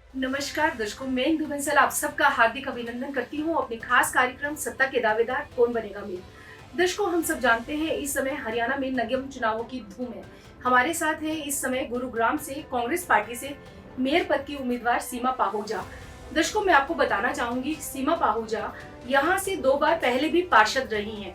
नमस्कार दर्शकों, मैं इंदु बंसल आप सबका हार्दिक अभिनंदन करती हूँ अपने खास कार्यक्रम सत्ता के दावेदार कौन बनेगा में। दर्शकों, हम सब जानते हैं इस समय हरियाणा में निगम चुनावों की धूम है। हमारे साथ है इस समय गुरुग्राम से कांग्रेस पार्टी से मेयर पद की उम्मीदवार सीमा पाहूजा। दर्शकों, मैं आपको बताना चाहूंगी सीमा पाहूजा यहाँ से 2 बार पहले भी पार्षद रही हैं।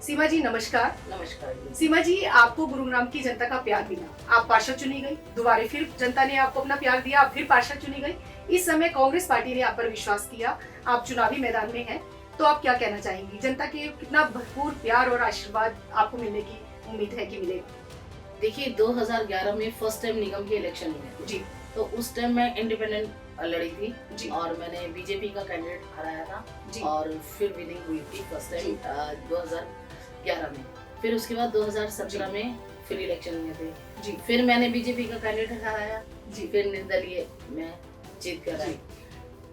सीमा जी नमस्कार। नमस्कार जी। सीमा जी, आपको गुरुग्राम की जनता का प्यार मिला, आप पार्षद चुनी गई, दोबारा फिर जनता ने आपको अपना प्यार दिया, आप फिर पार्षद चुनी गई। इस समय कांग्रेस पार्टी ने आप पर विश्वास किया, आप चुनावी मैदान में हैं, तो आप क्या कहना चाहेंगी? जनता के कितना भरपूर प्यार और आशीर्वाद आपको मिलने की उम्मीद है कि मिलेगा? देखिए 2011 में फर्स्ट टाइम निगम के इलेक्शन हुए जी, तो उस टाइम मैं इंडिपेंडेंट लड़ी थी जी, और मैंने बीजेपी का कैंडिडेट हराया था जी, और फिर विनिंग हुई थी फर्स्ट टाइम 2011 में। फिर उसके बाद 2017 में फिर इलेक्शन हुए थे जी, फिर मैंने बीजेपी का कैंडिडेट हराया जी, फिर निर्दलीय मैं जीत कर आई।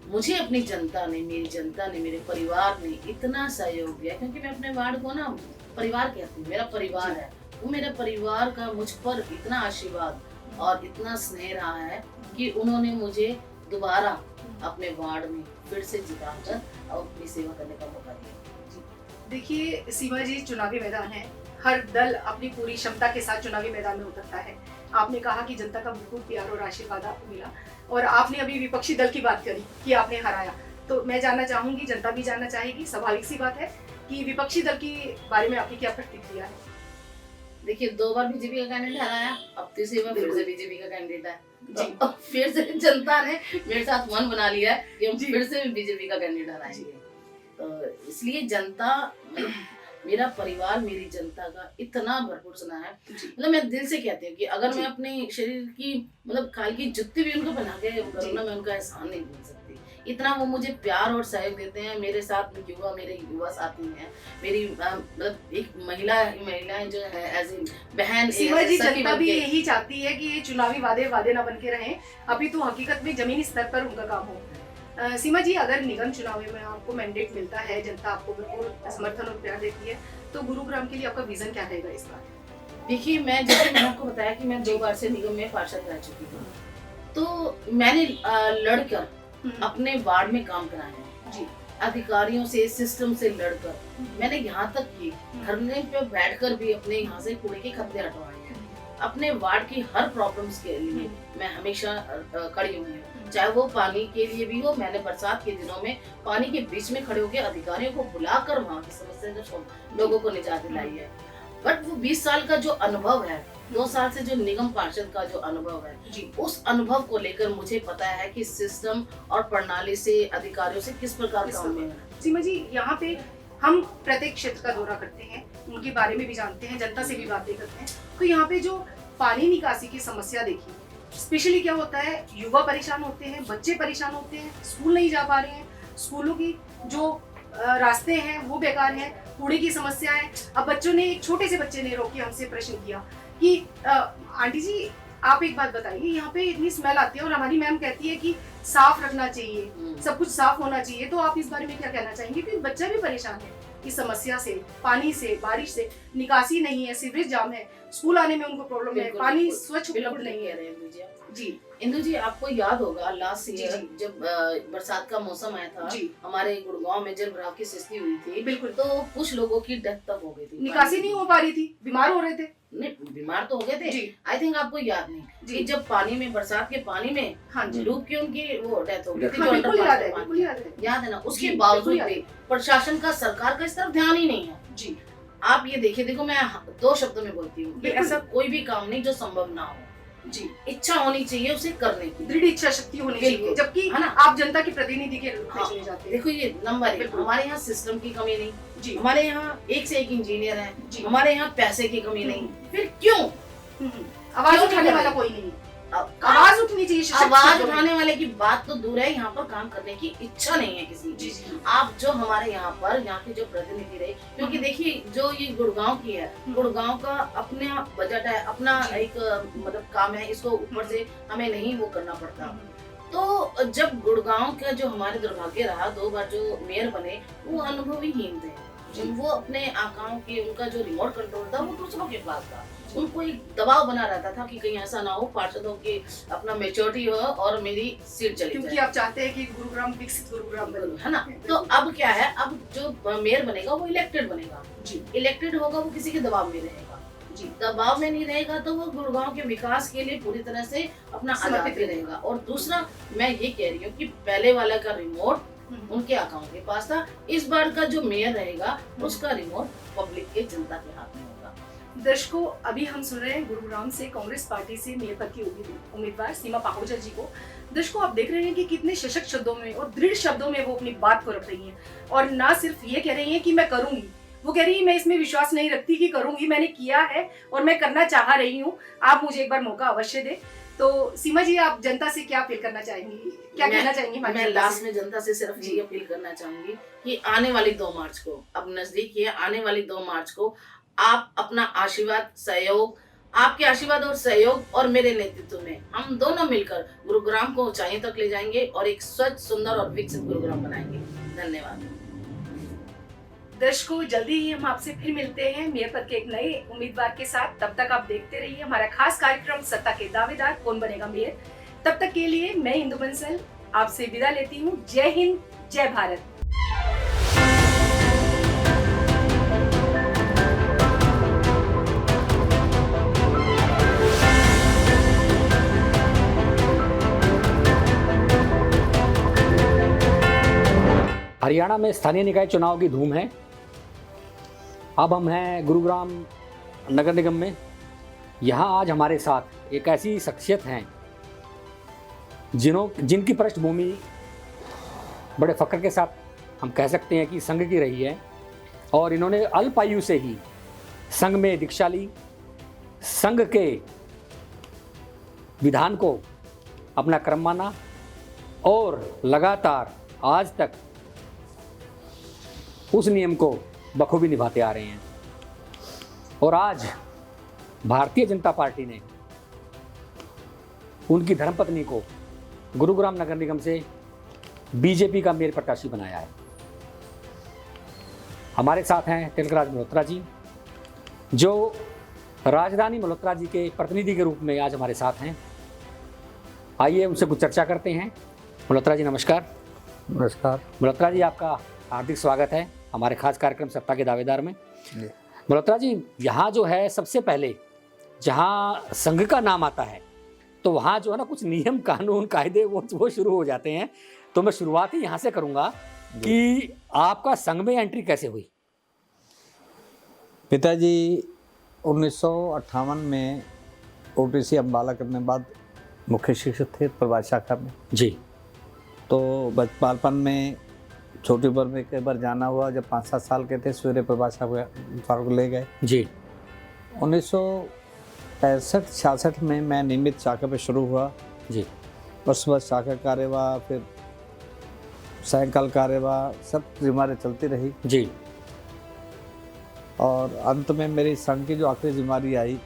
मुझे अपनी जनता ने, मेरी जनता ने, मेरे परिवार ने इतना सहयोग दिया क्योंकि मैं अपने वार्ड को ना परिवार कहती हूँ, मेरा परिवार है। वो मेरे परिवार का मुझ पर इतना आशीर्वाद और इतना स्नेह रहा है कि उन्होंने मुझे दोबारा अपने वार्ड में फिर से जिताकर और अपनी सेवा करने का मौका दिया। देखिए सीमा जी, चुनावी मैदान है, हर दल अपनी पूरी क्षमता के साथ चुनावी मैदान में उतरता है। आपने कहा कि जनता का बिल्कुल प्यार और आशीर्वाद आपको मिला, और आपने अभी विपक्षी दल की बात करी कि आपने हराया, तो मैं जानना चाहूंगी, जनता भी जानना चाहेगी, स्वाभाविक सी बात है कि विपक्षी दल के बारे में आपकी क्या प्रतिक्रिया है? देखिए 2 बार बीजेपी का कैंडिडेट हराया, अब तीसरी बार फिर से बीजेपी का कैंडिडेट है। जी, अब फिर से जनता ने मेरे साथ मन बना लिया है कि हम जी। फिर से बीजेपी का कैंडिडेट हराएंगे। तो इसलिए जनता, मेरा परिवार मेरी जनता का इतना भरपूर सुना है। मतलब मैं दिल से कहती हूँ कि अगर जी। मैं अपने शरीर की मतलब खाल की जुत्ती भी उनको बना के करूँ जी। ना, मैं उनका एहसान नहीं भूल सकती। इतना वो मुझे प्यार और सहयोग देते हैं। मेरे साथ मेरे युवा साथी हैं, मेरी मतलब एक महिलाएं जो है एज ए बहन, सीमा जी, सखी जनता बन भी के। यही चाहती है कि ये चुनावी वादे ना बन के रहें, अभी तो हकीकत में जमीनी स्तर पर उनका काम हो। सीमा जी, अगर निगम चुनाव में आपको मैंडेट मिलता है, जनता आपको बिल्कुल समर्थन और प्यार देती है, तो गुरुग्राम के लिए आपका विजन क्या रहेगा इस बार? देखिए जैसे मैंने आपको बताया कि मैं 2 बार से निगम में पार्षद रह चुकी हूँ, तो मैंने लड़कर अपने वार्ड में काम कराया है जी, अधिकारियों से, सिस्टम से लड़कर। मैंने यहाँ तक कि धरने पे बैठकर भी अपने यहाँ से कूड़े के खत्ते हटवाए हैं। अपने वार्ड की हर प्रॉब्लम्स के लिए मैं हमेशा खड़ी हुई हूँ, चाहे वो पानी के लिए भी हो। मैंने बरसात के दिनों में पानी के बीच में खड़े होकर अधिकारियों को बुलाकर वहाँ की समस्या से लोगों को निजात दिलाई है। बट वो 20 साल का जो अनुभव है, 2 साल से जो निगम पार्षद का जो अनुभव है जी, उस अनुभव को लेकर मुझे पता है कि सिस्टम और प्रणाली से, अधिकारियों से किस प्रकार काम में है। सीमा जी, यहाँ पे हम प्रत्येक क्षेत्र का दौरा करते हैं, उनके बारे में भी जानते हैं, जनता से भी बातें करते हैं, तो यहाँ पे जो पानी निकासी की समस्या देखी, स्पेशली क्या होता है, युवा परेशान होते हैं, बच्चे परेशान होते हैं, स्कूल नहीं जा पा रहे हैं, स्कूलों की जो रास्ते हैं वो बेकार हैं, कूड़े की समस्या है। अब बच्चों ने, एक छोटे से बच्चे ने रोक के हमसे प्रश्न किया कि आंटी जी आप एक बात बताइए, यहाँ पे इतनी स्मेल आती है और हमारी मैम कहती है कि साफ रखना चाहिए, सब कुछ साफ होना चाहिए, तो आप इस बारे में क्या कहना चाहेंगे? क्योंकि बच्चा भी परेशान है इस समस्या से, पानी से, बारिश से, निकासी नहीं है, सीवरेज जाम है, स्कूल आने में उनको प्रॉब्लम है, पानी स्वच्छ बिल्कुल नहीं है। जी, इंदु जी, आपको याद होगा लास्ट जी, ईयर जी। जब बरसात का मौसम आया था, जी, हमारे गुड़गांव में जल भराव की स्थिति हुई थी, बिल्कुल, तो कुछ लोगों की डेथ तक हो गई थी। निकासी नहीं हो पा रही थी, बीमार हो रहे थे। नहीं, बीमार तो हो गए थे। जी, आई थिंक आपको याद नहीं जी। कि जब पानी में, बरसात के पानी में हाँ जी, डूब के उनकी वो डेथ हो गई थी। हाँ, जो बिल्कुल अंडरपास याद है, में बिल्कुल पानी, याद है। याद है ना? उसके जी, बावजूद बिल्कुल भी प्रशासन का, सरकार का इस तरफ ध्यान ही नहीं है। जी, आप ये देखिए, देखो मैं 2 शब्दों में बोलती हूँ कि बिल्कुल। ऐसा कोई भी काम नहीं जो संभव ना हो। जी, इच्छा होनी चाहिए उसे करने की। दृढ़ इच्छा शक्ति होनी चाहिए, बिल्कुल। जबकि है ना? आप जनता के प्रतिनिधि के रूप में हाँ, चले जाते हैं। देखो ये नंबर 1, बिल्कुल। हमारे यहाँ सिस्टम की कमी नहीं, जी, हमारे यहाँ एक से एक इंजीनियर हैं, जी। हमारे यहाँ पैसे की कमी नहीं, फिर क्यों? आवाज क्यों उठाने नहीं वाला कर कोई नहीं है, आवाज आवाज उठनी चाहिए, सशक्त आवाज शब्दों में। उठाने वाले की बात तो दूर है, यहाँ पर काम करने की इच्छा नहीं है किसी जी, की। जी, आप जो हमारे यहाँ पर, यहाँ के जो प्रतिनिधि रहे, क्योंकि देखिए जो ये गुड़गांव की है, गुड़गांव का अपना बजट है, अपना जी। एक मतलब काम है, इसको ऊपर से हमें नहीं वो करना पड़ता। तो जब गुड़गांव का जो हमारे दुर्भाग्य रहा, 2 बार जो मेयर बने वो अनुभवीहीन थे, वो अपने आकाओं की, उनका जो रिमोट कंट्रोल था वो दूसरों के पास था, उनको एक दबाव बना रहता था कि कहीं ऐसा ना हो पार्षदों की अपना मेच्योरिटी हो और मेरी सीट चली क्योंकि जाए, आप चाहते हैं कि गुरुग्राम विकसित गुरुग्राम बने, है ना। तो अब क्या है, अब जो मेयर बनेगा वो इलेक्टेड बनेगा जी इलेक्टेड होगा, वो किसी के दबाव में रहेगा जी दबाव में नहीं रहेगा, तो वो गुड़गांव के विकास के लिए पूरी तरह से अपना समर्पित आजादी रहेगा। और दूसरा मैं ये कह रही हूँ कि पहले वाला का रिमोट उनके अकाउंट के पास था, इस बार का जो मेयर रहेगा उसका रिमोट पब्लिक के जनता के हाथ में होगा। दर्शकों, अभी हम सुन रहे हैं गुरुग्राम से कांग्रेस पार्टी से मेयर पद की उम्मीदवार सीमा पाहोजर जी को। दर्शकों, आप देख रहे हैं कि कितने सशक्त शब्दों में और दृढ़ शब्दों में वो अपनी बात को रख रही हैं, और ना सिर्फ ये कह रही हैं कि मैं करूंगी, वो कह रही है मैं इसमें विश्वास नहीं रखती कि करूंगी, मैंने किया है और मैं करना चाह रही हूँ, आप मुझे एक बार मौका अवश्य दें। तो सीमा जी, आप जनता से क्या अपील करना चाहेंगी, क्या कहना चाहेंगी? मैं लास्ट में जनता से सिर्फ ये अपील करना चाहूंगी कि आने वाली 2 मार्च को, अब नजदीक है, आने वाली 2 मार्च को आप अपना आशीर्वाद, सहयोग, आपके आशीर्वाद और सहयोग और मेरे नेतृत्व में हम दोनों मिलकर गुरुग्राम को ऊंचाई तक ले जाएंगे और एक स्वच्छ, सुंदर और विकसित गुरुग्राम बनाएंगे। धन्यवाद। दर्शकों, जल्दी ही हम आपसे फिर मिलते हैं मेयर पद के एक नए उम्मीदवार के साथ। तब तक आप देखते रहिए हमारा खास कार्यक्रम सत्ता के दावेदार, कौन बनेगा मेयर। तब तक के लिए मैं इंदु बंसल आपसे विदा लेती हूँ। जय हिंद, जय भारत। हरियाणा में स्थानीय निकाय चुनाव की धूम है। अब हम हैं गुरुग्राम नगर निगम में। यहाँ आज हमारे साथ एक ऐसी शख्सियत हैं जिनकी पृष्ठभूमि बड़े फक्र के साथ हम कह सकते हैं कि संघ की रही है, और इन्होंने अल्प आयु से ही संघ में दीक्षा ली, संघ के विधान को अपना क्रम माना और लगातार आज तक उस नियम को बखूबी निभाते आ रहे हैं। और आज भारतीय जनता पार्टी ने उनकी धर्मपत्नी को गुरुग्राम नगर निगम से बीजेपी का मेयर प्रत्याशी बनाया है। हमारे साथ हैं तिलकराज मल्होत्रा जी, जो राजधानी मल्होत्रा जी के प्रतिनिधि के रूप में आज हमारे साथ हैं। आइए उनसे कुछ चर्चा करते हैं। मल्होत्रा जी नमस्कार। नमस्कार। मल्होत्रा जी, आपका हार्दिक स्वागत है हमारे खास कार्यक्रम सत्ता के दावेदार में। मल्होत्रा जी, यहाँ जो है सबसे पहले जहाँ संघ का नाम आता है तो वहाँ जो है ना कुछ नियम, कानून, कायदे वो शुरू हो जाते हैं। तो मैं शुरुआत ही यहाँ से करूँगा कि आपका संघ में एंट्री कैसे हुई? पिताजी 1958 में ओटीसी अम्बाला करने बाद मुख्य शिक्षक थे प्रभात शाखा में जी। तो बचपन में छोटी उम्र में कई बार जाना हुआ। जब 5-7 साल के थे सूर्य प्रभात शाखा को ले गए जी। 1965-66 में मैं नियमित शाखा पे शुरू हुआ जी। उसके बाद शाखा कार्यवाह, फिर सायंकाल कार्यवाह, सब जिम्मेदारी चलती रही जी। और अंत में मेरी संघ की जो आखिरी जिम्मेदारी आई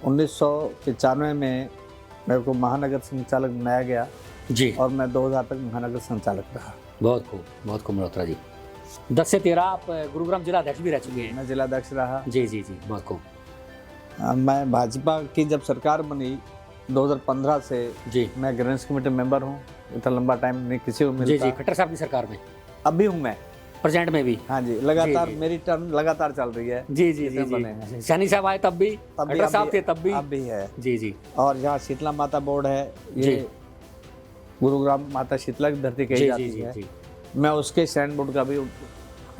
1995 में मेरे को महानगर संचालक बनाया गया जी। और मैं 2000 तक महानगर संचालक रहा। बहुत खूब, बहुत खूब मल्होत्रा जी। 10 से 13 आप गुरुग्राम जिला अध्यक्ष भी रह चुके हैं। मैं जिलाध्यक्ष रहा। जी जी जी, बहुत खूब। मैं भाजपा की जब सरकार बनी 2015 से जी। मैं ग्रेनेंस कमेटी मेंबर हूँ। इतना लंबा टाइम नहीं किसी को मिलता। जी जी, खट्टर साहब की सरकार में अभी हूँ मैं, प्रेजेंट में भी। हाँ जी, लगातार जी, जी। मेरी टर्म लगातार चल रही है। जी जी जी बने हैं। जी। सैनी साहब आए तब भी, खट्टर साहब थे तब भी। अब भी है। जी जी। और यहाँ शीतला माता बोर्ड है, जी। ये गुरुग्राम माता शीतला की धरती कही जी जाती जी है। जी। मैं उसके स्टैंड बोर्ड का भी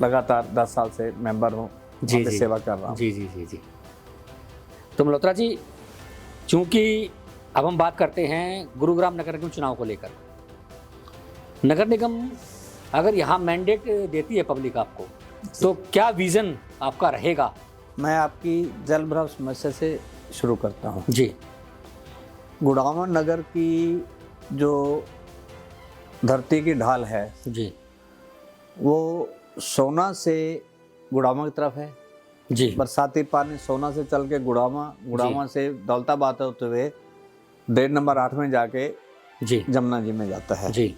लगातार 10 साल से मेंबर हूँ, जी वहाँ पे जी। सेवा कर रहा हूँ। जी जी जी जी। तो मल्होत्रा जी, चूंकि अब हम बात करते हैं गुरुग्राम नगर निगम चुनाव को लेकर। नगर निगम अगर यहाँ मैंडेट देती है पब्लिक आपको, तो क्या विजन आपका रहेगा? मैं आपकी जल भराव समस्या से शुरू करता हूँ। जी। गुड़गांव नगर की जो धरती की ढाल है जी वो सोना से गुड़गांव की तरफ है जी। बरसाती पानी सोना से चल के गुड़गांव से दौलताबाद होते हुए 1.5 नंबर 8 में जाके जी जमुना जी में जाता है। जी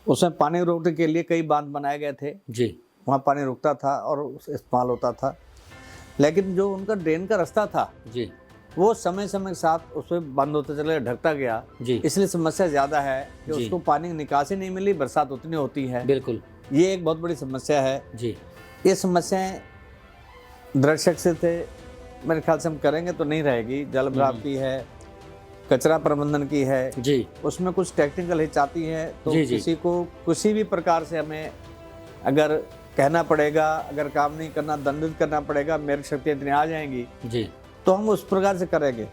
उसमें पानी रोकने के लिए कई बांध बनाए गए थे। जी। वहाँ पानी रुकता था और इस्तेमाल होता था। लेकिन जो उनका ड्रेन का रास्ता था जी वो समय समय के साथ उसमें बंद होता चला गया, ढकता गया, जी इसलिए समस्या ज़्यादा है कि जी। उसको पानी की निकासी नहीं मिली, बरसात उतनी होती है, बिल्कुल ये एक बहुत बड़ी समस्या है। जी ये समस्याएं दर्शक से थे मेरे ख्याल से हम करेंगे तो नहीं रहेगी। जल भराव की है, कचरा प्रबंधन की है, जी उसमें कुछ टेक्निकल हिच आती है, तो जी, जी। किसी को किसी भी प्रकार से हमें अगर कहना पड़ेगा, अगर काम नहीं करना दंडित करना पड़ेगा, मेरी शक्ति इतनी आ जाएंगी जी तो हम उस प्रकार से करेंगे।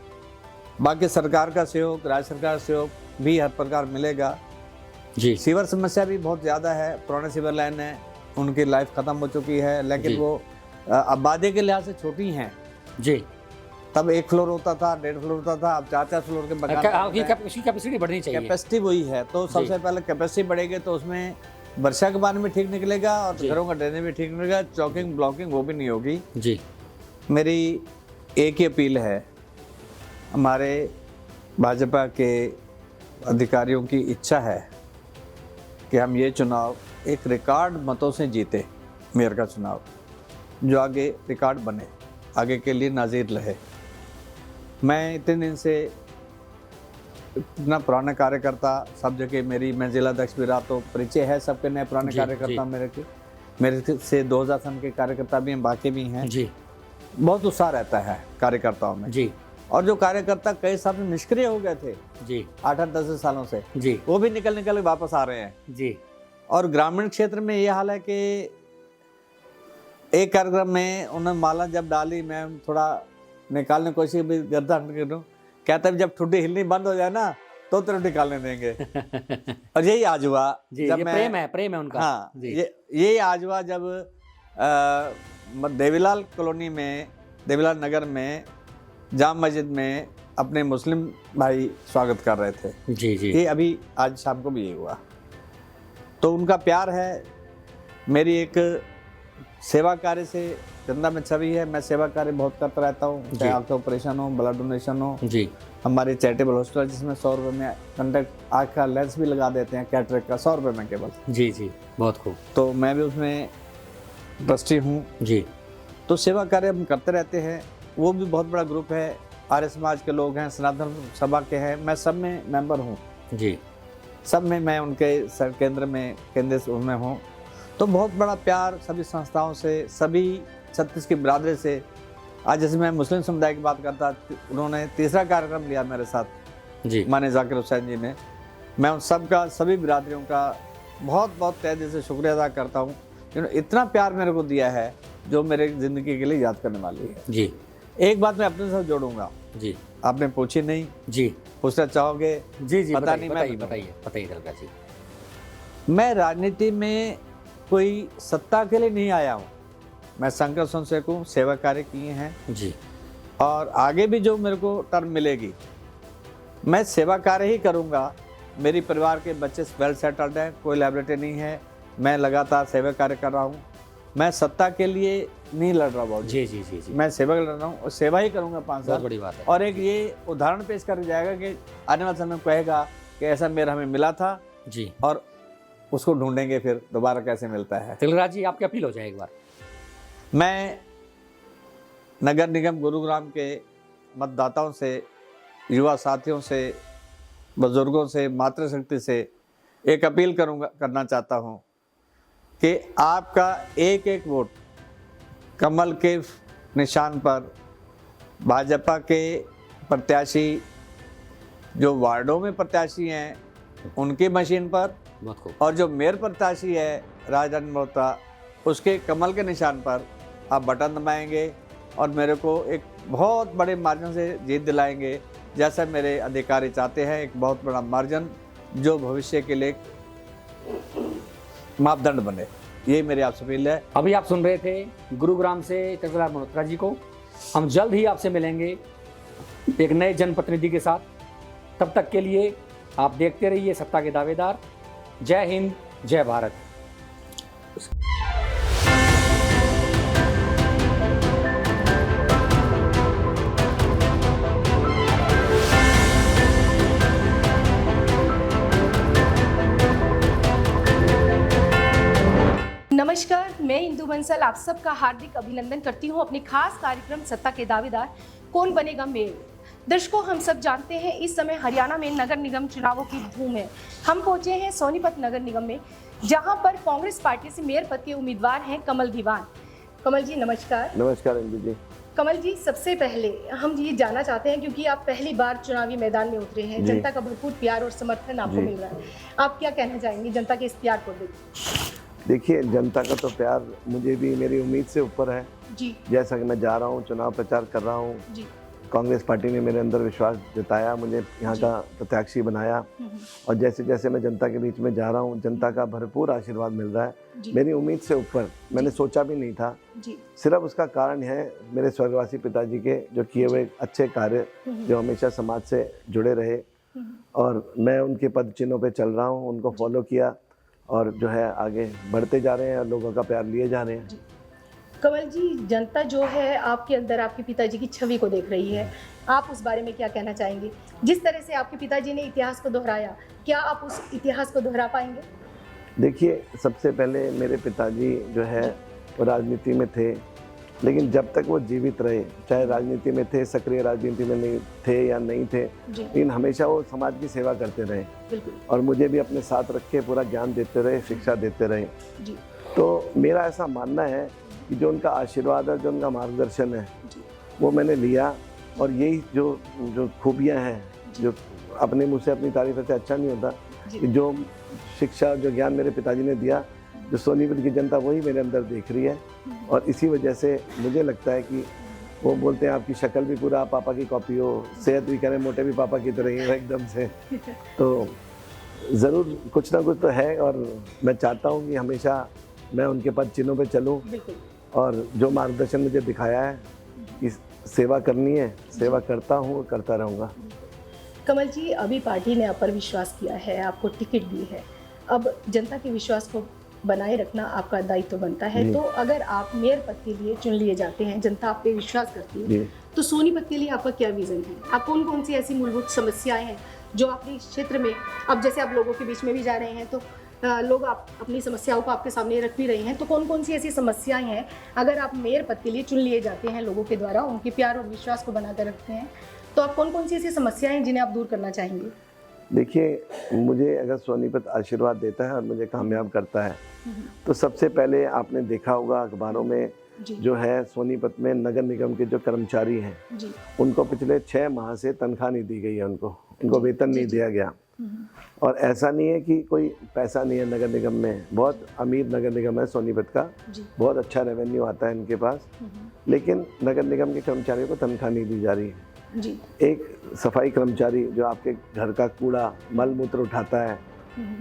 बाकी सरकार का सहयोग, राज्य सरकार का सहयोग भी हर प्रकार मिलेगा। जी सीवर समस्या भी बहुत ज़्यादा है, पुराने सीवर लाइन है उनकी लाइफ ख़त्म हो चुकी है, जी। लेकिन वो आबादी के लिहाज से छोटी हैं। जी तब 1 फ्लोर होता था, 1.5 फ्लोर होता था, अब 4-4 फ्लोर के मकान। उसकी कैपेसिटी बढ़नी चाहिए। कैपेसिटी वही है, तो सबसे पहले कैपेसिटी बढ़ेगी तो उसमें वर्षा के पानी भी ठीक निकलेगा और जी। घरों का ड्रेनेज भी ठीक निकलेगा, चौकिंग ब्लॉकिंग वो भी नहीं होगी। जी मेरी एक ही अपील है, हमारे भाजपा के अधिकारियों की इच्छा है कि हम ये चुनाव एक रिकॉर्ड मतों से जीते, मेयर का चुनाव, जो आगे रिकॉर्ड बने, आगे के लिए नाज़ीर रहे। मैं इतने दिन से इतना पुराना कार्यकर्ता, सब जगह मैं जिला अध्यक्ष भी रहा, तो परिचय है सबके नए पुराने जी, कार्यकर्ता मेरे से 2000 सन के कार्यकर्ता भी हैं, बाकी भी हैं। जी बहुत उत्साह रहता है कार्यकर्ताओं में। जी और जो कार्यकर्ता कई साल से निष्क्रिय हो गए थे जी 8-10 सालों से, जी वो भी निकल के वापस आ रहे हैं। जी और ग्रामीण क्षेत्र में ये हाल है कि एक कार्यक्रम में उन्होंने माला जब डाली, मैं थोड़ा निकालने की कोशिश भी गर्दन करूं, कहता है जब ठुड्डी हिलनी बंद हो जाए ना तो तेरे निकालने देंगे। और यही आज हुआ जी, जब ये प्रेम है उनका। हाँ, जी यही आज हुआ जब देवीलाल कॉलोनी में, देवीलाल नगर में जाम मस्जिद में अपने मुस्लिम भाई स्वागत कर रहे थे। जी जी ये अभी आज शाम को भी ये हुआ, तो उनका प्यार है। मेरी एक सेवा कार्य से चंदा में छवि है, मैं सेवा कार्य बहुत करता रहता हूँ, चाहे आँख का ऑपरेशन हो, ब्लड डोनेशन हो। जी हमारी चैरिटेबल हॉस्पिटल जिसमें 100 रुपये में कंडक्ट आँख का लेंस भी लगा देते हैं, कैटरेक्ट का 100 रुपये में केवल। जी जी बहुत खूब। तो मैं भी उसमें ट्रस्टी हूँ। जी तो सेवा कार्य हम करते रहते हैं। वो भी बहुत बड़ा ग्रुप है, आर्य समाज के लोग हैं, सनातन सभा के हैं, मैं सब में मेंबर हूँ। जी सब में मैं उनके केंद्र में हूँ। तो बहुत बड़ा प्यार सभी संस्थाओं से, सभी छत्तीस की बिरादरी से। आज जैसे मैं मुस्लिम समुदाय की बात करता, उन्होंने तीसरा कार्यक्रम लिया मेरे साथ जी माने जाकिर हुसैन जी ने। मैं उन सब का, सभी बिरादरियों का बहुत बहुत तहे दिल से शुक्रिया अदा करता हूँ, जिन्होंने इतना प्यार मेरे को दिया है जो मेरे ज़िंदगी के लिए याद करने वाली है। जी एक बात मैं अपने साथ जोड़ूंगा, जी आपने पूछी नहीं, जी पूछना चाहोगे? जी जी पता नहीं, मैं बताइए दलगा जी। मैं राजनीति में कोई सत्ता के लिए नहीं आया हूँ, मैं संघर्ष संसेवक हूँ, सेवा कार्य किए हैं जी और आगे भी जो मेरे को टर्म मिलेगी मैं सेवा कार्य ही करूँगा। मेरी परिवार के बच्चे वेल सेटल्ड हैं, कोई लाइबिलिटी नहीं है, मैं लगातार सेवा कार्य कर रहा हूँ। मैं सत्ता के लिए नहीं लड़ रहा हूँ, जी जी जी जी मैं सेवा लड़ रहा हूँ और सेवा ही करूँगा 5 बहुत साल। बड़ी बात है। और एक ये उदाहरण पेश कर जाएगा कि आने वाले समय में कहेगा कि ऐसा मेरा हमें मिला था जी और उसको ढूंढेंगे फिर दोबारा कैसे मिलता है। तिलराज जी आपकी अपील हो जाए एक बार। मैं नगर निगम गुरुग्राम के मतदाताओं से, युवा साथियों से, बुजुर्गों से, मातृशक्ति से एक अपील करना चाहता हूँ कि आपका एक एक वोट कमल के निशान पर भाजपा के प्रत्याशी, जो वार्डों में प्रत्याशी हैं उनकी मशीन पर, बहुत खूब। और जो मेयर प्रत्याशी है राजधानी मल्होत्रा, उसके कमल के निशान पर आप बटन दबाएंगे और मेरे को एक बहुत बड़े मार्जिन से जीत दिलाएंगे, जैसा मेरे अधिकारी चाहते हैं। एक बहुत बड़ा मार्जिन जो भविष्य के लिए मापदंड बने, यही मेरी आपसे अपील है। अभी आप सुन रहे थे गुरुग्राम से चंद्रलाल मल्होत्रा जी को। हम जल्द ही आपसे मिलेंगे एक नए जनप्रतिनिधि के साथ। तब तक के लिए आप देखते रहिए सत्ता के दावेदार। जय हिंद, जय भारत। नमस्कार, मैं इंदु बंसल आप सबका हार्दिक अभिनंदन करती हूँ अपने खास कार्यक्रम सत्ता के दावेदार कौन बनेगा मेयर। दर्शकों, हम सब जानते हैं इस समय हरियाणा में नगर निगम चुनावों की धूम है। हम पहुंचे हैं सोनीपत नगर निगम में, जहां पर कांग्रेस पार्टी से मेयर पद के उम्मीदवार हैं कमल दीवान। कमल जी नमस्कार। नमस्कार इंदु जी। कमल जी, सबसे पहले हम ये जानना चाहते हैं, क्योंकि आप पहली बार चुनावी मैदान में उतरे हैं, जनता का भरपूर प्यार और समर्थन आपको मिल रहा है, आप क्या कहना चाहेंगे जनता के इस प्यार को देख? देखिए, जनता का तो प्यार मुझे भी मेरी उम्मीद से ऊपर है जी। जैसा कि मैं जा रहा हूँ, चुनाव प्रचार कर रहा हूँ, जी। कांग्रेस पार्टी ने मेरे अंदर विश्वास जताया, मुझे यहाँ का प्रत्याशी बनाया और जैसे जैसे मैं जनता के बीच में जा रहा हूँ, जनता का भरपूर आशीर्वाद मिल रहा है। मेरी उम्मीद से ऊपर, मैंने सोचा भी नहीं था। सिर्फ उसका कारण है मेरे स्वर्गवासी पिताजी के जो किए हुए अच्छे कार्य, जो हमेशा समाज से जुड़े रहे, और मैं उनके पद चिन्हों पे चल रहा हूँ, उनको फॉलो किया और जो है आगे बढ़ते जा रहे हैं और लोगों का प्यार लिए जा रहे हैं। कमल जी, जनता जो है आपके अंदर आपके पिताजी की छवि को देख रही है, आप उस बारे में क्या कहना चाहेंगे? जिस तरह से आपके पिताजी ने इतिहास को दोहराया, क्या आप उस इतिहास को दोहरा पाएंगे? देखिए, सबसे पहले मेरे पिताजी जो है वो राजनीति में थे, लेकिन जब तक वो जीवित रहे, चाहे राजनीति में थे, सक्रिय राजनीति में नहीं थे या नहीं थे, लेकिन हमेशा वो समाज की सेवा करते रहे और मुझे भी अपने साथ रख के पूरा ज्ञान देते रहे, शिक्षा देते रहे। तो मेरा ऐसा मानना है कि जो उनका आशीर्वाद है, जो उनका मार्गदर्शन है, वो मैंने लिया और यही जो खूबियाँ हैं, जो अपने मुँह से अपनी तारीफ से अच्छा नहीं होता, कि जो शिक्षा, जो ज्ञान मेरे पिताजी ने दिया, जो सोनीपत की जनता वही मेरे अंदर देख रही है। और इसी वजह से मुझे लगता है कि वो बोलते हैं आपकी शक्ल भी पूरा पापा की कॉपी हो, सेहत भी करें मोटे भी पापा की तरह ही हो एकदम से। तो ज़रूर कुछ ना कुछ तो है और मैं चाहता हूँ कि हमेशा मैं उनके पद चिन्हों पे चलूँ और जो मार्गदर्शन मुझे दिखाया है कि सेवा करनी है, सेवा करता हूँ, करता रहूँगा। कमल जी, अभी पार्टी ने आप पर विश्वास किया है, आपको टिकट दी है, अब जनता के विश्वास को बनाए रखना आपका दायित्व बनता है। तो अगर आप मेयर पद के लिए चुन लिए जाते हैं, जनता आप पे विश्वास करती है, तो सोनीपत के लिए आपका क्या विजन है? आप कौन कौन सी ऐसी मूलभूत समस्याएं हैं जो आपके क्षेत्र में, अब जैसे आप लोगों के बीच में भी जा रहे हैं, तो लोग आप अपनी समस्याओं को आपके सामने रख भी रहे हैं, तो कौन कौन सी ऐसी समस्याएं हैं अगर आप मेयर पद के लिए चुन लिए जाते हैं, लोगों के द्वारा उनके प्यार और विश्वास को बनाकर रखते हैं, तो आप कौन कौन सी ऐसी समस्याएं हैं जिन्हें आप दूर करना चाहेंगे? देखिए, मुझे अगर सोनीपत आशीर्वाद देता है और मुझे कामयाब करता है, तो सबसे पहले आपने देखा होगा अखबारों में जो है सोनीपत में नगर निगम के जो कर्मचारी हैं, उनको पिछले 6 माह से तनख्वाह नहीं दी गई है, उनको वेतन नहीं दिया गया। और ऐसा नहीं है कि कोई पैसा नहीं है नगर निगम में, बहुत अमीर नगर निगम है सोनीपत का, बहुत अच्छा रेवेन्यू आता है इनके पास, लेकिन नगर निगम के कर्मचारियों को तनख्वाह नहीं दी जा रही है। एक सफाई कर्मचारी जो आपके घर का कूड़ा मल मूत्र उठाता है,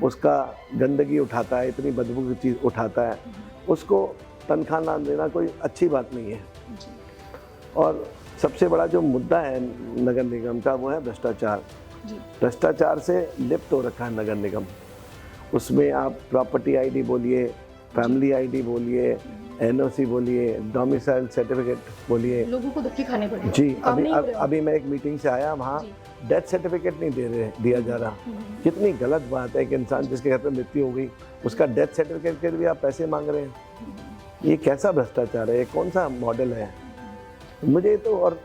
उसका गंदगी उठाता है, इतनी बदबू की चीज़ उठाता है, उसको तनख्वाह ना देना कोई अच्छी बात नहीं है। और सबसे बड़ा जो मुद्दा है नगर निगम का वो है भ्रष्टाचार। भ्रष्टाचार से लिप्त हो रखा है नगर निगम। उसमें आप प्रॉपर्टी आईडी बोलिए, फैमिली आईडी बोलिए, एनओसी बोलिए, डोमिसाइल सर्टिफिकेट बोलिए, लोगों को धक्के खाने पड़े। जी, अभी मैं एक मीटिंग से आया, वहाँ डेथ सर्टिफिकेट नहीं दिया जा रहा। कितनी गलत बात है कि इंसान जिसके घर पे मृत्यु हो गई, उसका डेथ सर्टिफिकेट के लिए आप पैसे मांग रहे हैं। ये कैसा भ्रष्टाचार है? ये कौन सा मॉडल है? मुझे तो, और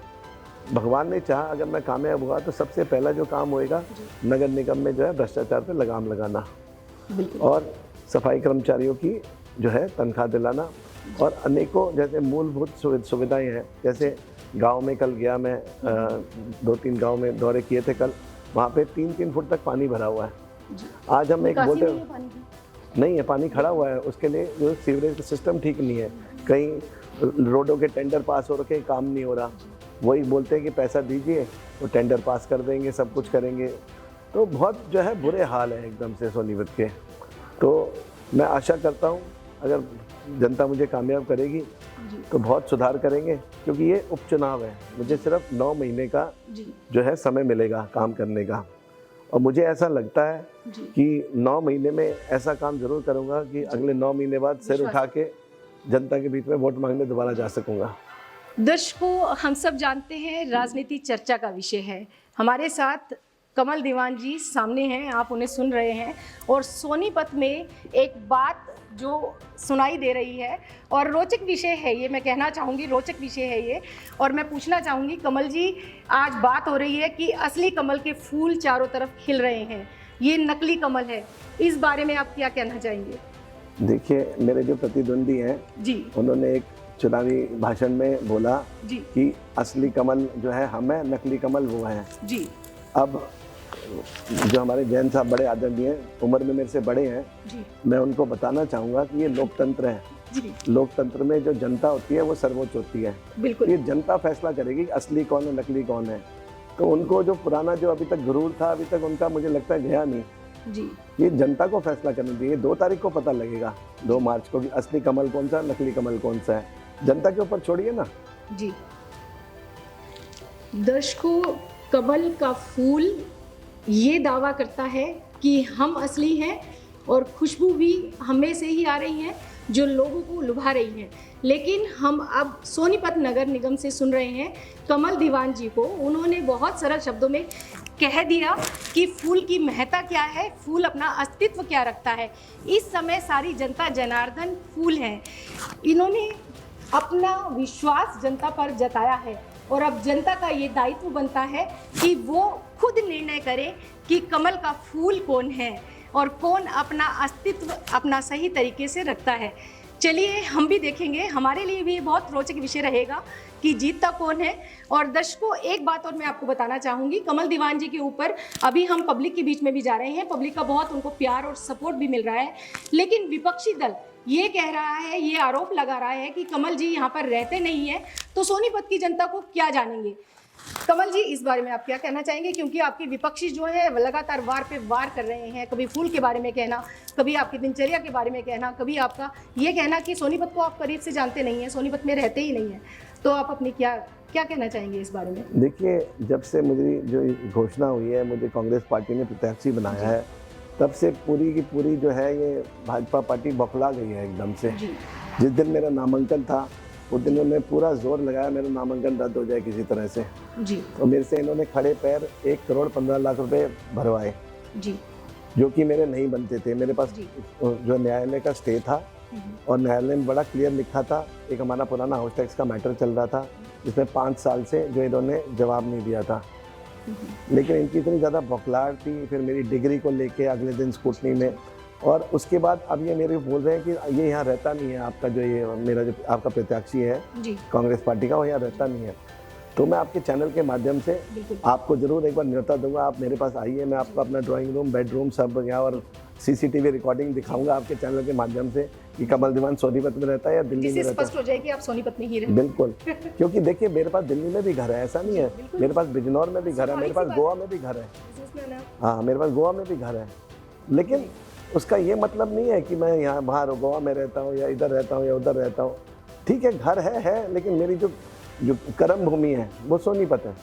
भगवान ने चाहा अगर मैं कामयाब हुआ तो सबसे पहला जो काम होएगा नगर निगम में जो है भ्रष्टाचार पे लगाम लगाना और सफाई कर्मचारियों की जो है तनख्वाह दिलाना और अनेकों जैसे मूलभूत सुविधाएं हैं। जैसे गांव में कल गया मैं, 2-3 गांव में दौरे किए थे कल, वहाँ पे 3-3 फुट तक पानी भरा हुआ है। आज हम एक बोलते नहीं है, पानी खड़ा हुआ है, उसके लिए जो सीवरेज का सिस्टम ठीक नहीं है, कहीं रोडों के टेंडर पास हो रखे, काम नहीं हो रहा, वही बोलते हैं कि पैसा दीजिए तो टेंडर पास कर देंगे, सब कुछ करेंगे। तो बहुत जो है बुरे हाल है एकदम से सोनीपत के। तो मैं आशा करता हूँ अगर जनता मुझे कामयाब करेगी तो बहुत सुधार करेंगे, क्योंकि ये उपचुनाव है। मुझे सिर्फ 9 महीने का जो है समय मिलेगा काम करने का, और मुझे ऐसा लगता है कि 9 महीने में ऐसा काम जरूर करूँगा कि अगले 9 महीने बाद सिर उठा के जनता के बीच में वोट मांगने दोबारा जा सकूँगा। दर्शकों, हम सब जानते हैं राजनीति चर्चा का विषय है। हमारे साथ कमल दीवान जी सामने हैं, आप उन्हें सुन रहे हैं और सोनीपत में एक बात जो सुनाई दे रही है और रोचक विषय है ये, मैं कहना चाहूँगी रोचक विषय है ये। और मैं पूछना चाहूँगी कमल जी, आज बात हो रही है कि असली कमल के फूल चारों तरफ खिल रहे हैं, ये नकली कमल है, इस बारे में आप क्या कहना चाहेंगे? देखिए, मेरे जो प्रतिद्वंदी हैं जी उन्होंने एक चुनावी भाषण में बोला जी कि असली कमल जो है हम हैं, नकली कमल वो हैं। जी अब जो हमारे जैन साहब बड़े आदरणीय हैं, उम्र में मेरे से बड़े हैं, जी मैं उनको बताना चाहूँगा कि ये लोकतंत्र है। जी लोकतंत्र में जो जनता होती है वो सर्वोच्च होती है। बिल्कुल। ये जनता फैसला करेगी कि असली कौन है, नकली कौन है। तो उनको जो पुराना जो अभी तक गुरूर था, अभी तक उनका मुझे लगता है गया नहीं। जी ये जनता को फैसला करना चाहिए। 2 तारीख को पता लगेगा, 2 मार्च को, कि असली कमल कौन सा, नकली कमल कौन सा है। जनता के ऊपर छोड़िए ना। जी दर्शकों, कमल का फूल ये दावा करता है कि हम असली हैं और खुशबू भी हमें से ही आ रही है जो लोगों को लुभा रही है। लेकिन हम अब सोनीपत नगर निगम से सुन रहे हैं कमल दीवान जी को। उन्होंने बहुत सरल शब्दों में कह दिया कि फूल की महत्ता क्या है, फूल अपना अस्तित्व क्या रखता है। इस समय सारी जनता जनार्दन फूल है। इन्होंने अपना विश्वास जनता पर जताया है और अब जनता का ये दायित्व बनता है कि वो खुद निर्णय करे कि कमल का फूल कौन है और कौन अपना अस्तित्व अपना सही तरीके से रखता है। चलिए हम भी देखेंगे, हमारे लिए भी बहुत रोचक विषय रहेगा कि जीतता कौन है। और दर्शकों, एक बात और मैं आपको बताना चाहूँगी, कमल दीवान जी के ऊपर अभी हम पब्लिक के बीच में भी जा रहे हैं, पब्लिक का बहुत उनको प्यार और सपोर्ट भी मिल रहा है। लेकिन विपक्षी दल ये कह रहा है, ये आरोप लगा रहा है कि कमल जी यहाँ पर रहते नहीं हैं, तो सोनीपत की जनता को क्या जानेंगे। कमल जी, इस बारे में आप क्या कहना चाहेंगे? क्योंकि आपके विपक्षी जो है लगातार वार पे वार कर रहे हैं, कभी फूल के बारे में कहना, कभी आपकी दिनचर्या के बारे में कहना, कभी आपका ये कहना कि सोनीपत को आप करीब से जानते नहीं हैं, सोनीपत में रहते ही नहीं हैं। तो आप अपनी क्या कहना चाहेंगे इस बारे में? देखिए, जब से मुझे जो घोषणा हुई है, मुझे कांग्रेस पार्टी ने प्रत्याशी बनाया है, तब से पूरी की पूरी जो है ये भाजपा पार्टी बौखला गई है एकदम से। जिस दिन मेरा नामांकन था उस दिन उन्होंने पूरा जोर लगाया मेरा नामांकन रद्द हो जाए किसी तरह से जी। तो मेरे से इन्होंने खड़े पैर 1 करोड़ 15 लाख रुपए भरवाए जी, जो कि मेरे नहीं बनते थे। मेरे पास जी। जो न्यायालय का स्टे था और न्यायालय में बड़ा क्लियर लिखा था। एक हमारा पुराना हाउस टैक्स का मैटर चल रहा था जिसमें 5 साल से जो इन्होंने जवाब नहीं दिया था, लेकिन इनकी इतनी ज़्यादा बौखलाहट थी। फिर मेरी डिग्री को लेके अगले दिन स्कूटनी में, और उसके बाद अब ये मेरे बोल रहे हैं कि ये यहाँ रहता नहीं है, आपका जो ये मेरा जो आपका प्रत्याशी है कांग्रेस पार्टी का, वो यहाँ रहता नहीं है। तो मैं आपके चैनल के माध्यम से आपको ज़रूर एक बार न्योता दूंगा, आप मेरे पास आइए, मैं आपको अपना ड्राइंग रूम, बेडरूम सब यहाँ और CCTV रिकॉर्डिंग दिखाऊंगा आपके चैनल के माध्यम से कि कमल दीवान सोनीपत में रहता है या दिल्ली में रहता है। स्पष्ट हो जाए कि आप सोनीपत में ही रहते। बिल्कुल, क्योंकि देखिए मेरे पास दिल्ली में भी घर है, ऐसा नहीं है, मेरे पास बिजनौर में भी घर है, मेरे पास गोवा में भी घर है, हाँ मेरे पास गोवा में भी घर है। लेकिन उसका ये मतलब नहीं है कि मैं यहाँ बाहर गोवा में रहता हूँ या इधर रहता हूँ या उधर रहता हूँ। ठीक है, घर है, लेकिन मेरी जो कर्म भूमि है वो सोनीपत है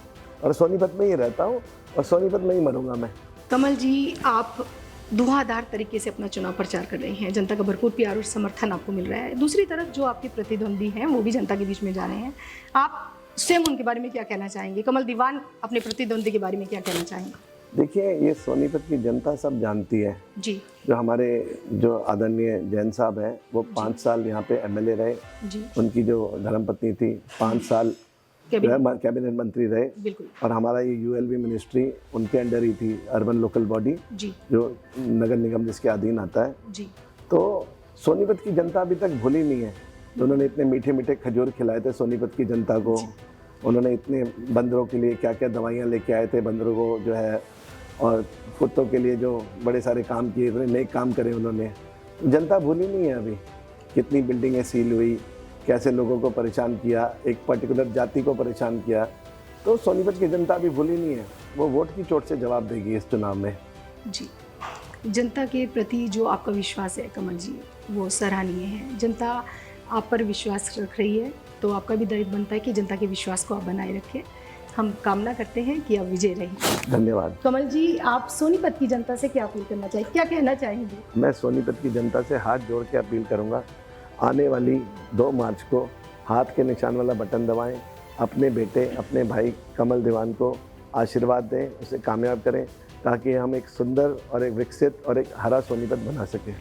और सोनीपत में ही रहता हूँ और सोनीपत में ही मरूंगा मैं। कमल जी, आप धुआंधार तरीके से अपना चुनाव प्रचार कर रहे हैं, जनता का भरपूर प्यार और समर्थन आपको मिल रहा है। दूसरी तरफ जो आपके प्रतिद्वंदी हैं वो भी जनता के बीच में जा रहे हैं, आप स्वयं उनके बारे में क्या कहना चाहेंगे? कमल दीवान अपने प्रतिद्वंदी के बारे में क्या कहना चाहेंगे? देखिए, ये सोनीपत की जनता सब जानती है जी। जो हमारे जो आदरणीय जैन साहब हैं वो 5 साल यहाँ पे MLA रहे जी। उनकी जो धर्मपत्नी थी 5 साल कैबिनेट मंत्री रहे बिल्कुल। और हमारा ये ULB मिनिस्ट्री उनके अंडर ही थी, अर्बन लोकल बॉडी जो नगर निगम जिसके अधीन आता है जी। तो सोनीपत की जनता अभी तक भूली नहीं है। उन्होंने इतने मीठे मीठे खजूर खिलाए थे सोनीपत की जनता को, उन्होंने इतने बंदरों के लिए क्या क्या दवाइयाँ लेके आए थे बंदरों को जो है, और कुत्तों के लिए जो बड़े सारे काम किए, इतने नेक काम करे उन्होंने। जनता भूली नहीं है अभी, कितनी बिल्डिंगें सील हुई, कैसे लोगों को परेशान किया, एक पर्टिकुलर जाति को परेशान किया। तो सोनीपत की जनता अभी भूली नहीं है, वो वोट की चोट से जवाब देगी इस चुनाव में जी। जनता के प्रति जो आपका विश्वास है कमल जी, वो सराहनीय है। जनता आप पर विश्वास रख रही है, तो आपका भी दायित्व बनता है कि जनता के विश्वास को आप बनाए रखें। हम कामना करते हैं कि आप विजय रहें। धन्यवाद। कमल जी, आप सोनीपत की जनता से क्या अपील करना चाहिए, क्या कहना चाहेंगे? मैं सोनीपत की जनता से हाथ जोड़ के अपील करूंगा, आने वाली 2 मार्च को हाथ के निशान वाला बटन दबाएं, अपने बेटे अपने भाई कमल दीवान को आशीर्वाद दें, उसे कामयाब करें ताकि हम एक सुंदर और एक विकसित और एक हरा सोनीपत बना सकें।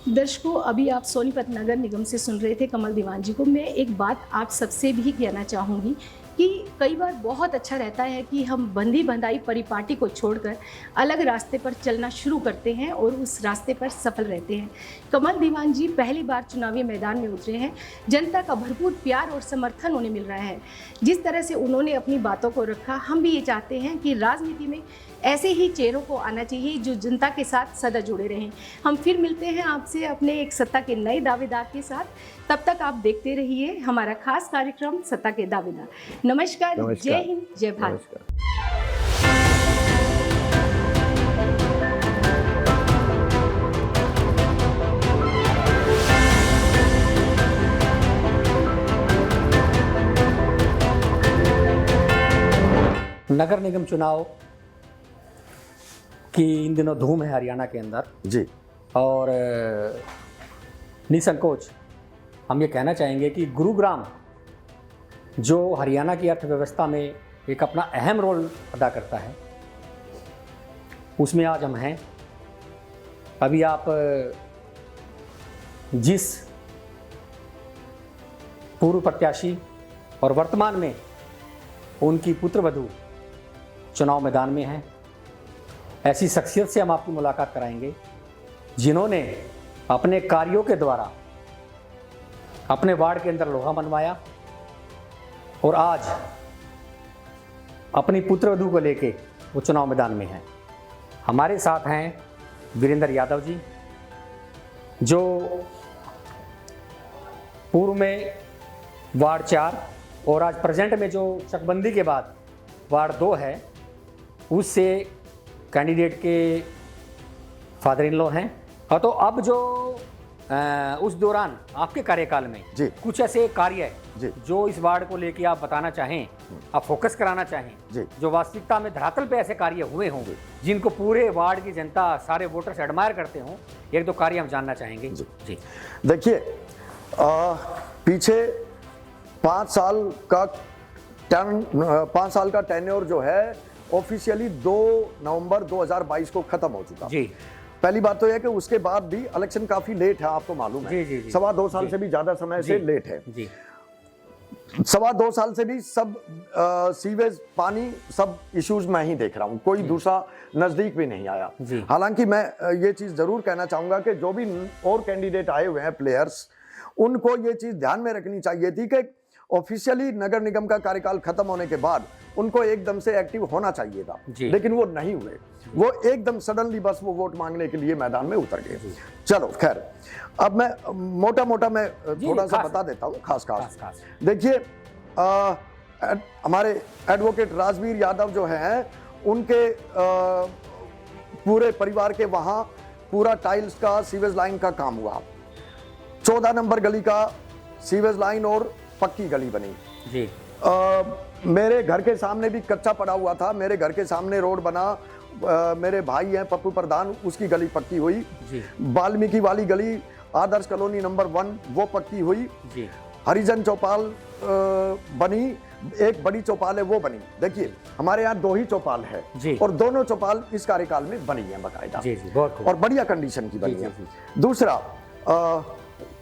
दर्शकों, अभी आप सोनीपत नगर निगम से सुन रहे थे कमल दीवान जी को। मैं एक बात आप सबसे भी कहना चाहूँगी कि कई बार बहुत अच्छा रहता है कि हम बंधी बंधाई परिपाटी को छोड़कर अलग रास्ते पर चलना शुरू करते हैं और उस रास्ते पर सफल रहते हैं। कमल दीवान जी पहली बार चुनावी मैदान में उतरे हैं। जनता का भरपूर प्यार और समर्थन उन्हें मिल रहा है। जिस तरह से उन्होंने अपनी बातों को रखा, हम भी ये चाहते हैं कि राजनीति में ऐसे ही चेहरों को आना चाहिए जो जनता के साथ सदा जुड़े रहें। हम फिर मिलते हैं आपसे अपने एक सत्ता के नए दावेदार के साथ। तब तक आप देखते रहिए हमारा खास कार्यक्रम सत्ता के दावेदार। नमस्कार, जय हिंद, जय भारत। नमस्कार। नगर निगम चुनाव की इन दिनों धूम है हरियाणा के अंदर जी। और निसंकोच हम ये कहना चाहेंगे कि गुरुग्राम जो हरियाणा की अर्थव्यवस्था में एक अपना अहम रोल अदा करता है, उसमें आज हम हैं। अभी आप जिस पूर्व प्रत्याशी और वर्तमान में उनकी पुत्रवधू चुनाव मैदान में हैं, ऐसी शख्सियत से हम आपकी मुलाकात कराएंगे जिन्होंने अपने कार्यों के द्वारा अपने वार्ड के अंदर लोहा मनवाया और आज अपनी पुत्रवधू को लेके वो चुनाव मैदान में हैं। हमारे साथ हैं वीरेंद्र यादव जी, जो पूर्व में वार्ड 4 और आज प्रेजेंट में जो चकबंदी के बाद वार्ड 2 है, उससे कैंडिडेट के फादर इन लॉ हैं। और तो अब जो उस दौरान आपके कार्यकाल में जी। कुछ ऐसे कार्य जी। जो इस वार्ड को लेके आप बताना चाहें, आप फोकस कराना चाहें, जी। जो वास्तविकता में धरातल पे ऐसे कार्य हुए होंगे जिनको पूरे वार्ड की जनता, सारे वोटर्स एडमायर करते हों, एक दो कार्य हम जानना चाहेंगे। जी। देखिए, पीछे 5 साल का टेन्योर जो है ऑफिशियली 2 नवंबर 2022 को खत्म हो चुका। जी। पहली बात तो यह कि उसके बाद भी इलेक्शन काफी लेट है, आपको मालूम है। जी। 2.25 साल से भी ज्यादा समय से लेट है। जी। 2.25 साल से भी सब सीवेज, पानी, सब इश्यूज मैं ही देख रहा हूँ, कोई दूसरा नजदीक भी नहीं आया। हालांकि मैं ये चीज जरूर कहना चाहूंगा कि जो भी और कैंडिडेट आए हुए हैं प्लेयर्स, उनको ये चीज ध्यान में रखनी चाहिए थी कि ऑफिशियली नगर निगम का कार्यकाल खत्म होने के बाद उनको एकदम से एक्टिव होना चाहिए था, लेकिन वो नहीं हुए। वो एकदम सडनली बस वो वोट मांगने के लिए मैदान में उतर गए। चलो खैर, अब मैं मोटा मैं थोड़ा सा बता देता हूँ खास। देखिए, हमारे एडवोकेट राजवीर यादव जो हैं, उनके पूरे परिवार के वहां पूरा टाइल्स का सीवेज लाइन का काम हुआ। 14 नंबर गली का सीवेज लाइन और पक्की गली बनी। जी। मेरे घर के सामने भी कच्चा पड़ा हुआ था, मेरे घर के सामने रोड बना। मेरे भाई हैं पप्पू प्रधान, उसकी गली पक्की हुई। वाल्मीकि वाली गली, आदर्श कॉलोनी नंबर 1, वो पक्की हुई। हरिजन चौपाल बनी, एक बड़ी चौपाल है वो बनी। देखिए, हमारे यहाँ 2 ही चौपाल है और दोनों चौपाल इस कार्यकाल में बनी है बाकायदा, और बढ़िया कंडीशन की बनी है। दूसरा,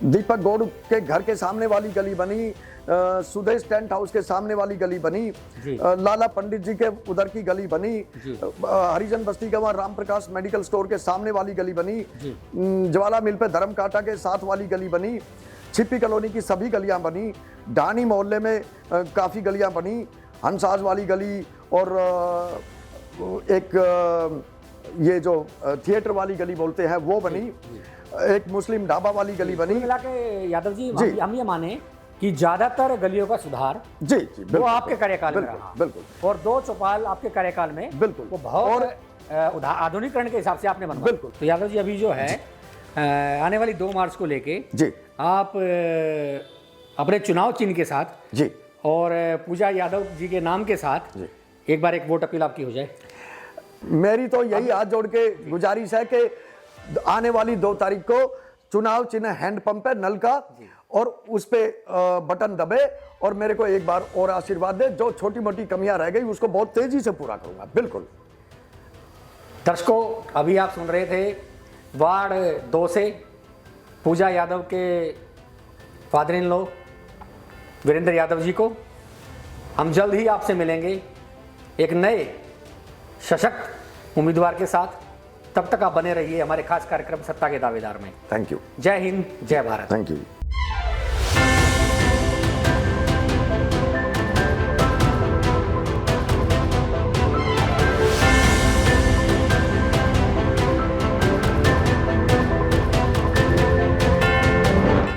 दीपक गौड़ के घर के सामने वाली गली बनी, सुदेश टेंट हाउस के सामने वाली गली बनी, लाला पंडित जी के उधर की गली बनी, हरिजन बस्ती के वहां राम प्रकाश मेडिकल स्टोर के सामने वाली गली बनी, ज्वाला मिल पे धर्म कांटा के साथ वाली गली बनी, छिप्पी कॉलोनी की सभी गलियां बनी, डानी मोहल्ले में काफी गलियां बनी, हंसाज वाली गली, और एक ये जो थिएटर वाली गली बोलते हैं वो बनी, एक मुस्लिम ढाबा वाली गली बनी। मिला के यादव जी, हम ये माने कि ज्यादातर गलियों का सुधार जी वो आपके कार्यकाल में रहा। बिल्कुल। और 2 चौपाल आपके कार्यकाल में बिल्कुल वो बहुत आधुनिकरण के हिसाब से आपने बनवाया। बिल्कुल। तो यादव जी, अभी जो है आने वाली 2 मार्च को लेके जी आप अपने चुनाव चिन्ह के साथ जी और पूजा यादव जी के नाम के साथ जी एक बार एक वोट अपील आपकी हो जाए। मेरी तो यही हाथ जोड़ के गुजारिश है कि आने वाली 2 तारीख को चुनाव चिन्ह हैंडपंप है, नल का, और उस पे बटन दबे और मेरे को एक बार और आशीर्वाद दे। जो छोटी मोटी कमियां रह गई उसको बहुत तेजी से पूरा करूंगा। बिल्कुल। दर्शकों, अभी आप सुन रहे थे वार्ड 2 से पूजा यादव के father in law Virendra Yadav ji को। हम जल्द ही आपसे मिलेंगे एक नए सशक्त उम्मीदवार के साथ। तब तक आप बने रहिए हमारे खास कार्यक्रम सत्ता के दावेदार में। Thank you. जय हिंद, जय भारत। Thank you.